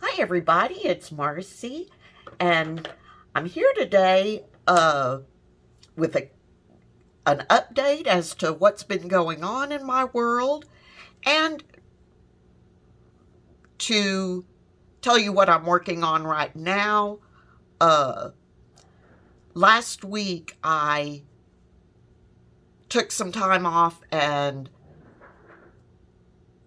Hi everybody, it's Marcy, and I'm here today with an update as to what's been going on in my world and to tell you what I'm working on right now. Uh, Last week I took some time off and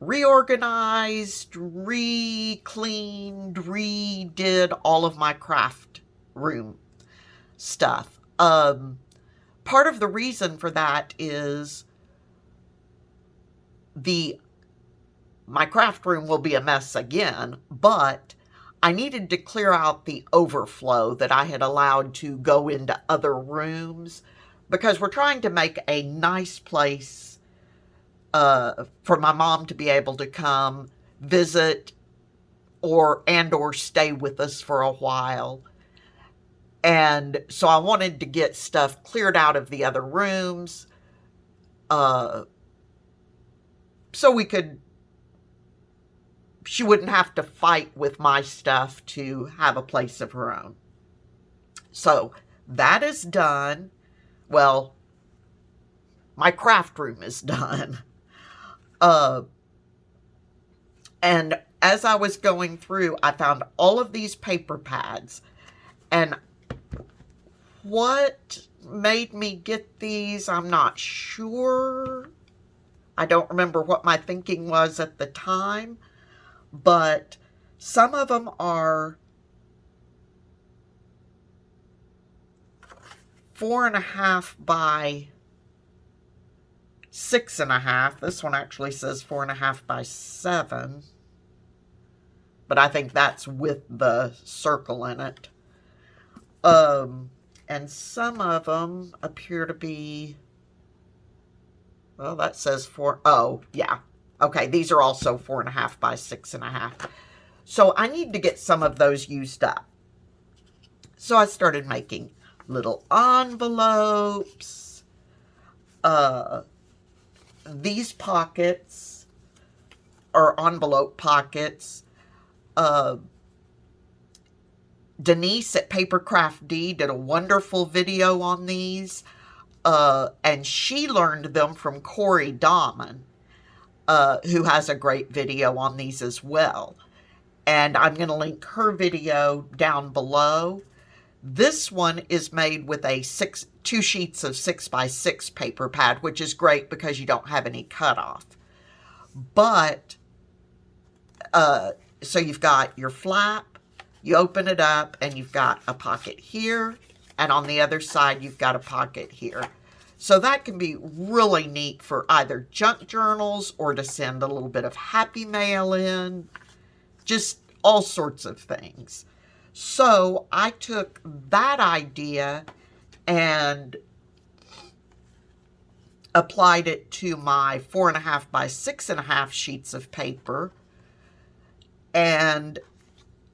reorganized, re-cleaned, redid all of my craft room stuff. Part of the reason for that is my craft room will be a mess again, but I needed to clear out the overflow that I had allowed to go into other rooms because we're trying to make a nice place for my mom to be able to come visit or stay with us for a while. And so I wanted to get stuff cleared out of the other rooms uh, so she wouldn't have to fight with my stuff to have a place of her own. So that is done. Well, my craft room is done. And as I was going through, I found all of these paper pads. And what made me get these, I'm not sure. I don't remember what my thinking was at the time. But some of them are 4.5 by 6.5. This one actually says 4.5 by 7. But I think that's with the circle in it. And some of them appear to be, well, that says 4. Oh, yeah. Okay, these are also 4.5 by 6.5. So I need to get some of those used up. So I started making little envelopes. These pockets are envelope pockets. Denise at Papercraft D did a wonderful video on these. And she learned them from Corey Dahman. Who has a great video on these as well. And I'm going to link her video down below. This one is made with 2 sheets of 6x6 paper pad, which is great because you don't have any cutoff. But, so you've got your flap, you open it up, and you've got a pocket here, and on the other side, you've got a pocket here. So that can be really neat for either junk journals or to send a little bit of happy mail in. Just all sorts of things. So I took that idea and applied it to my 4.5 by 6.5 sheets of paper. And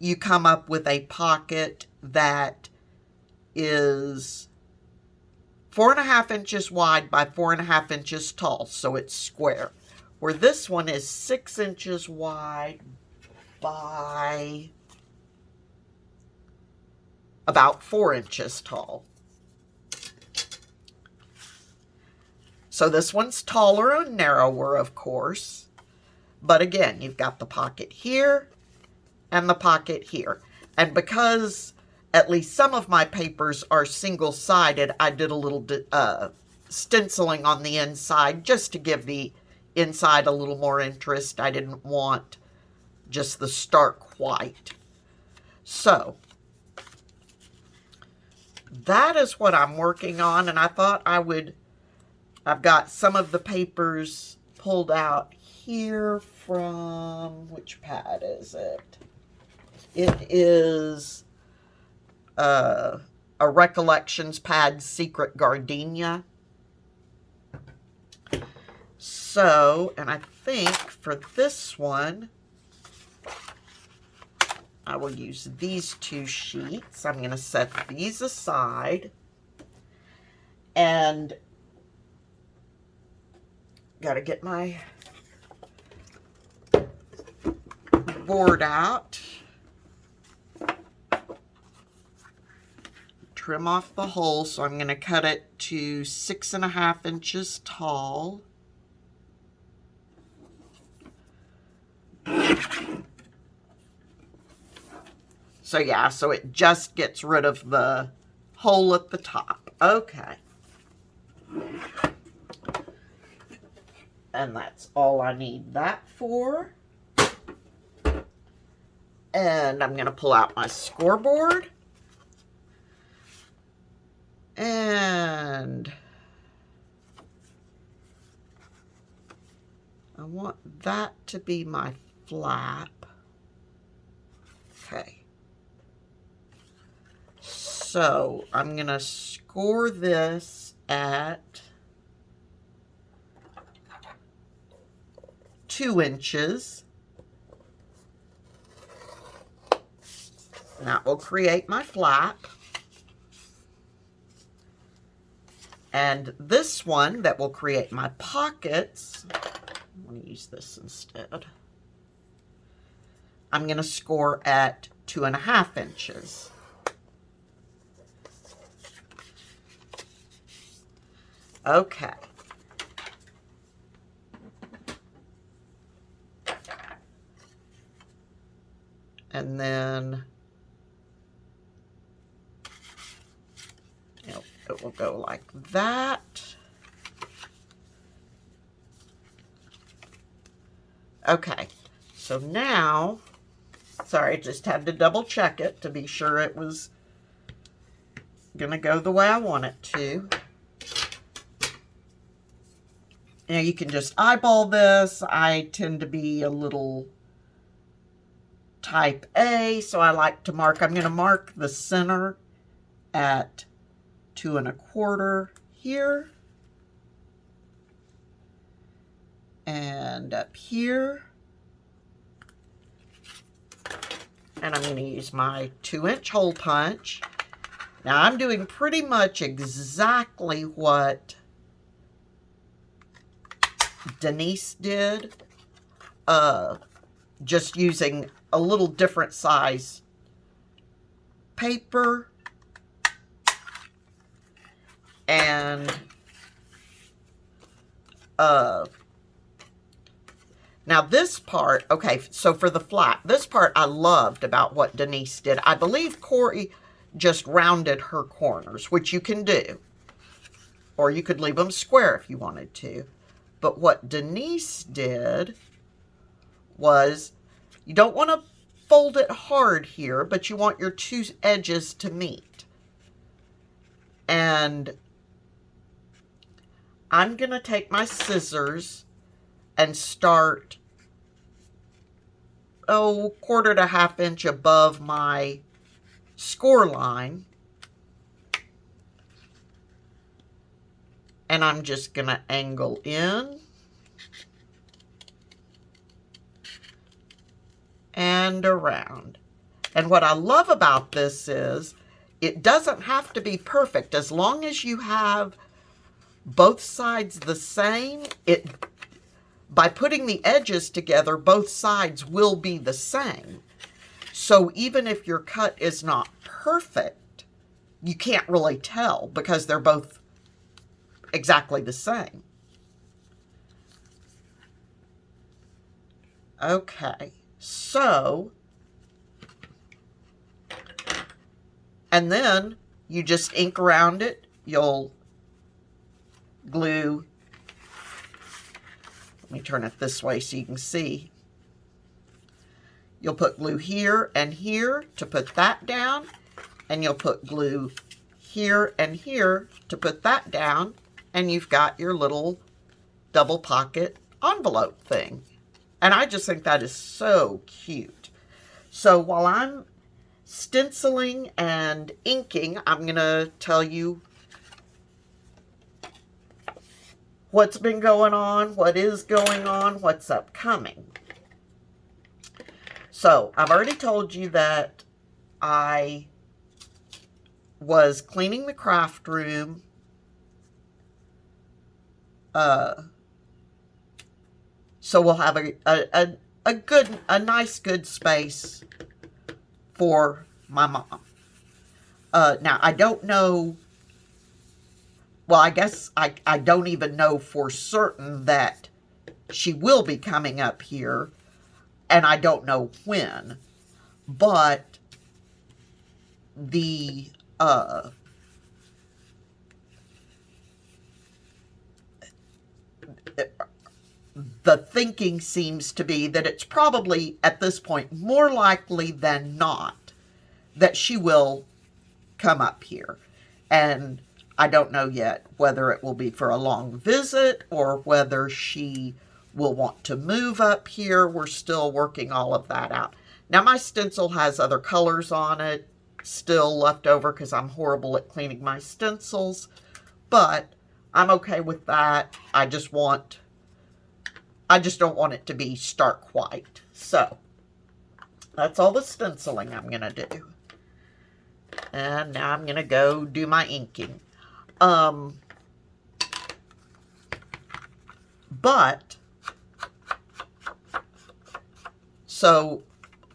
you come up with a pocket that is 4.5 inches wide by 4.5 inches tall, so it's square. Where this one is 6 inches wide by about 4 inches tall. So this one's taller and narrower, of course. But again, you've got the pocket here and the pocket here. And because at least some of my papers are single-sided, I did a little stenciling on the inside just to give the inside a little more interest. I didn't want just the stark white. So that is what I'm working on, and I thought I've got some of the papers pulled out here from, which pad is it? It is a Recollections pad, Secret Gardenia. So, and I think for this one, I will use these 2 sheets. I'm going to set these aside. And got to get my board out. trim off the hole, so I'm going to cut it to 6.5 inches tall. So yeah, so it just gets rid of the hole at the top. Okay. And that's all I need that for. And I'm going to pull out my scoreboard. And I want that to be my flap. Okay. So I'm going to score this at 2 inches. And that will create my flap. And this one that will create my pockets, I'm going to use this instead. I'm going to score at 2.5 inches. Okay. And then it will go like that. Okay, so now, sorry, I just had to double check it to be sure it was gonna go the way I want it to. Now you can just eyeball this. I tend to be a little type A, so I like to mark. I'm gonna mark the center at 2.25 here. And up here. And I'm going to use my 2-inch hole punch. Now I'm doing pretty much exactly what Denise did. Just using a little different size paper. And now this part, okay, so for the flap, this part I loved about what Denise did. I believe Corey just rounded her corners, which you can do. Or you could leave them square if you wanted to. But what Denise did was, you don't want to fold it hard here, but you want your two edges to meet. And I'm going to take my scissors and start, 1/4 to 1/2 inch above my score line. And I'm just going to angle in and around. And what I love about this is it doesn't have to be perfect. As long as you have both sides the same, by putting the edges together, both sides will be the same. So even if your cut is not perfect, you can't really tell because they're both exactly the same. Okay, so, and then you just ink around it. You'll glue, let me turn it this way so you can see. You'll put glue here and here to put that down, and you'll put glue here and here to put that down, and you've got your little double pocket envelope thing. And I just think that is so cute. So while I'm stenciling and inking, I'm going to tell you what's been going on, what is going on, what's upcoming. So I've already told you that I was cleaning the craft room. So we'll have a nice good space for my mom. Now, I don't know. Well, I guess I don't even know for certain that she will be coming up here, and I don't know when. But the the thinking seems to be that it's probably at this point more likely than not that she will come up here. And I don't know yet whether it will be for a long visit or whether she will want to move up here. We're still working all of that out. Now, my stencil has other colors on it still left over because I'm horrible at cleaning my stencils, but I'm okay with that. I just don't want it to be stark white. So that's all the stenciling I'm going to do. And now I'm going to go do my inking. But, so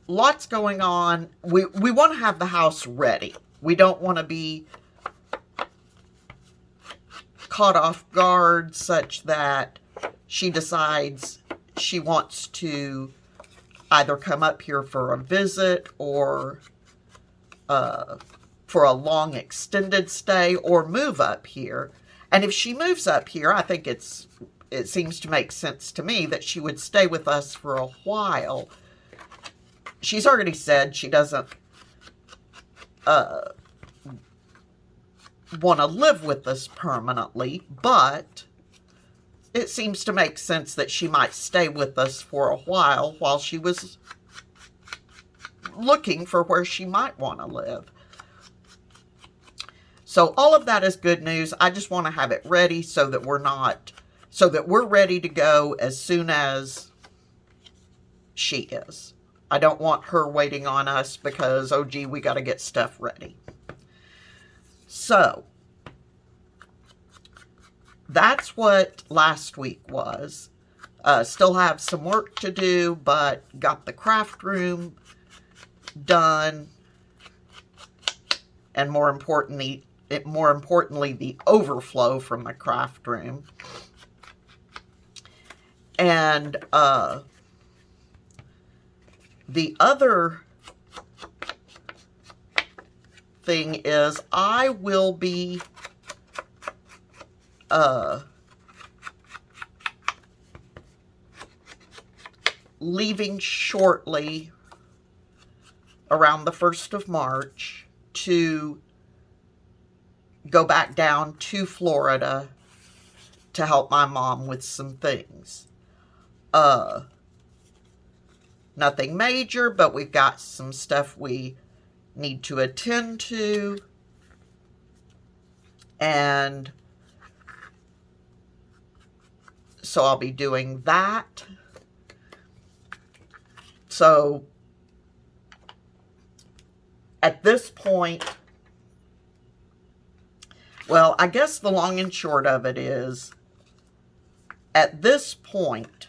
lots going on. We want to have the house ready. We don't want to be caught off guard such that she decides she wants to either come up here for a visit or for a long extended stay or move up here. And if she moves up here, I think it seems to make sense to me that she would stay with us for a while. She's already said she doesn't want to live with us permanently, but it seems to make sense that she might stay with us for a while she was looking for where she might want to live. So all of that is good news. I just want to have it ready so that we're ready to go as soon as she is. I don't want her waiting on us because, oh gee, we got to get stuff ready. So that's what last week was. Still have some work to do, but got the craft room done, and more importantly, the overflow from the craft room. And the other thing is I will be leaving shortly around the 1st of March to go back down to Florida to help my mom with some things. Nothing major, but we've got some stuff we need to attend to. And so I'll be doing that. So at this point, well, I guess the long and short of it is, at this point,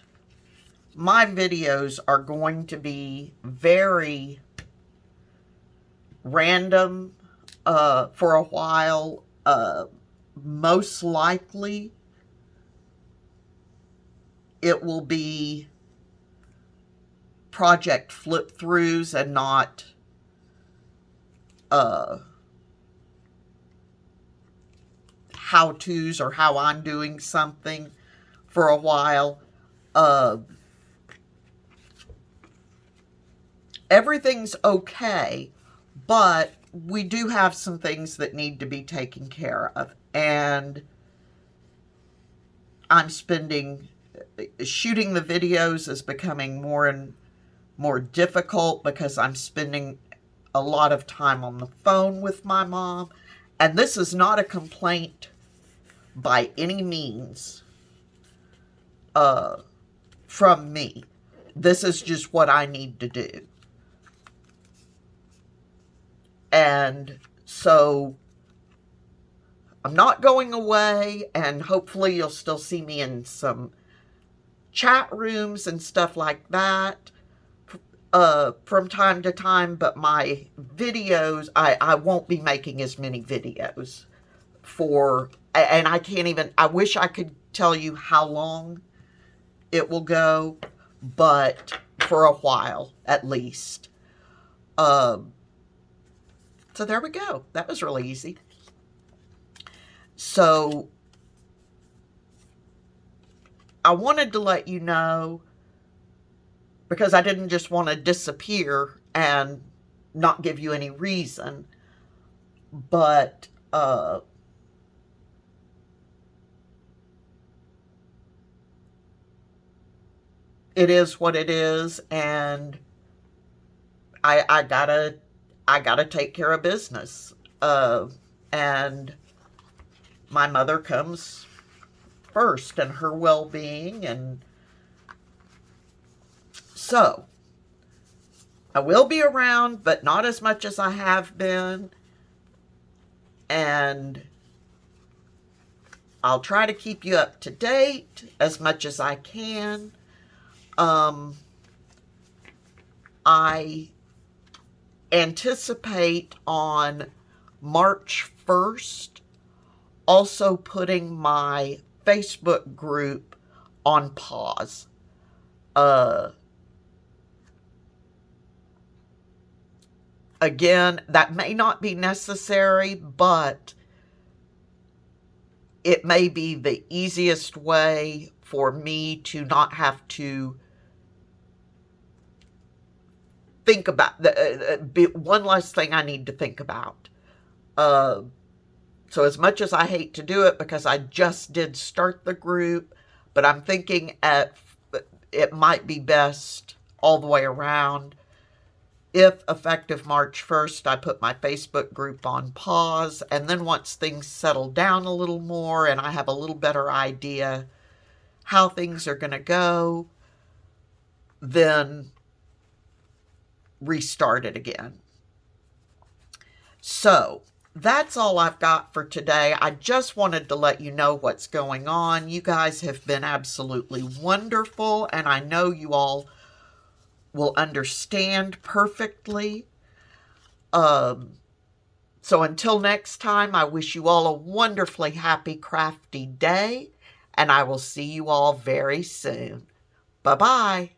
my videos are going to be very random for a while. Most likely, it will be project flip-throughs and not how-tos or how I'm doing something for a while. Everything's okay, but we do have some things that need to be taken care of. And shooting the videos is becoming more and more difficult because I'm spending a lot of time on the phone with my mom. And this is not a complaint by any means from me. This is just what I need to do. And so I'm not going away, and hopefully you'll still see me in some chat rooms and stuff like that. from time to time, but my videos, I won't be making as many videos and I can't even, I wish I could tell you how long it will go, but for a while at least. So there we go. That was really easy. So I wanted to let you know, because I didn't just want to disappear and not give you any reason, but it is what it is, and I gotta take care of business, and my mother comes first, and her well-being, and so I will be around, but not as much as I have been, and I'll try to keep you up to date as much as I can. I anticipate on March 1st also putting my Facebook group on pause. Again, that may not be necessary, but it may be the easiest way for me to not have to think about one less thing I need to think about. So as much as I hate to do it, because I just did start the group, but I'm thinking it might be best all the way around. If effective March 1st, I put my Facebook group on pause, and then once things settle down a little more and I have a little better idea how things are going to go, then restart it again. So that's all I've got for today. I just wanted to let you know what's going on. You guys have been absolutely wonderful, and I know you all will understand perfectly. So until next time, I wish you all a wonderfully happy, crafty day, and I will see you all very soon. Bye-bye.